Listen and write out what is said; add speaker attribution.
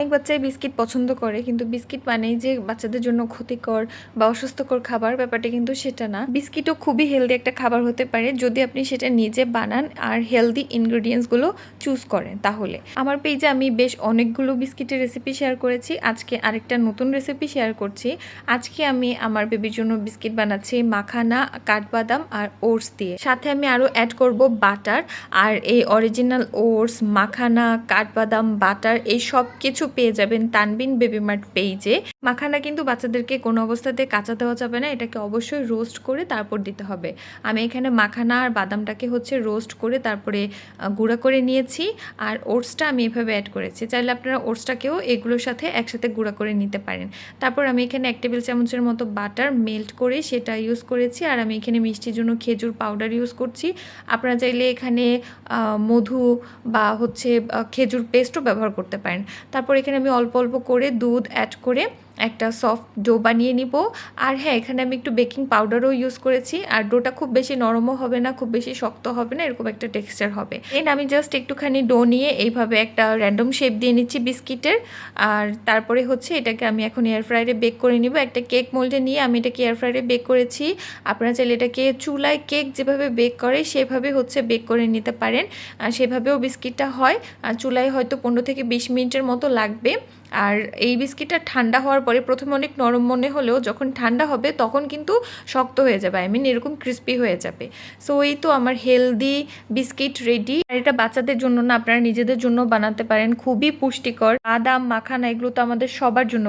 Speaker 1: অনেক বাচ্চাই বিস্কিট পছন্দ করে, কিন্তু বিস্কিট মানেই যে বাচ্চাদের জন্য ক্ষতিকর বা অস্বাস্থ্যকর খাবার, ব্যাপারটা কিন্তু সেটা না। বিস্কিটও খুবই হেলদি একটা খাবার হতে পারে যদি আপনি সেটা নিজে বানান আর হেলদি ইনগ্রেডিয়েন্টসগুলো চুজ করেন। তাহলে আমার পেজে আমি বেশ অনেকগুলো বিস্কিটের রেসিপি শেয়ার করেছি, আজকে আরেকটা নতুন রেসিপি শেয়ার করছি। আজকে আমি আমার বেবির জন্য বিস্কিট বানাচ্ছি মাখানা, কাঠবাদাম আর ওটস দিয়ে। সাথে আমি আরও অ্যাড করব বাটার। আর এই অরিজিনাল ওটস, মাখানা, কাঠবাদাম, বাটার এই সব কিছু পেয়ে যাবেন তানবিন বেবি মার্ট পেজে। মাখানা কিন্তু বাচ্চাদেরকে কোনো অবস্থাতে কাঁচা দেওয়া যাবে না, এটাকে অবশ্যই রোস্ট করে তারপর দিতে হবে। আমি এখানে মাখানা আর বাদামটাকে রোস্ট করে তারপরে গুঁড়া করে নিয়েছি, আর ওটসটা আমি এভাবে অ্যাড করেছি। চাইলে আপনারা ওটসটাকেও এগুলোর সাথে একসাথে গুঁড়া করে নিতে পারেন। তারপর আমি এখানে 1 টেবিল চামচের মতো বাটার মেল্ট করে সেটা ইউজ করেছি, আর আমি এখানে মিষ্টির জন্য খেজুর পাউডার ইউজ করছি। আপনারা চাইলে এখানে মধু বা খেজুর পেস্টও ব্যবহার করতে পারেন। তারপর এখানে আমি অল্প অল্প করে দুধ অ্যাড করে একটা সফট ডো বানিয়ে নিব। আর হ্যাঁ, এখানে আমি একটু বেকিং পাউডারও ইউজ করেছি। আর ডোটা খুব বেশি নরমও হবে না, খুব বেশি শক্ত হবে না, এরকম একটা টেক্সচার হবে। দেন আমি জাস্ট একটুখানি ডো নিয়ে এইভাবে একটা র্যান্ডম শেপ দিয়ে নিচ্ছি বিস্কিটের। আর তারপরে এটাকে আমি এখন এয়ার ফ্রায়ারে বেক করে নিব। একটা কেক মোল্ডে নিয়ে আমি এটাকে এয়ার ফ্রায়ারে বেক করেছি। আপনারা চাইলে এটাকে চুলায় কেক যেভাবে বেক করে সেভাবে বেক করে নিতে পারেন, আর সেভাবেও বিস্কিটটা হয়। আর চুলায় হয়তো 15 থেকে 20 মিনিটের মতো লাগবে। আর এই বিস্কিটটা ঠান্ডা হওয়ার পরে প্রথমে অনেক নরম মনে হলেও যখন ঠান্ডা হবে তখন কিন্তু শক্ত হয়ে যাবে, এরকম ক্রিস্পি হয়ে যাবে। সো এই তো আমার হেলদি বিস্কিট রেডি। আর এটা বাচ্চাদের জন্য না, আপনারা নিজেদের জন্য বানাতে পারেন, খুবই পুষ্টিকর। বাদাম, মাখানা এগুলো তো আমাদের সবার জন্য।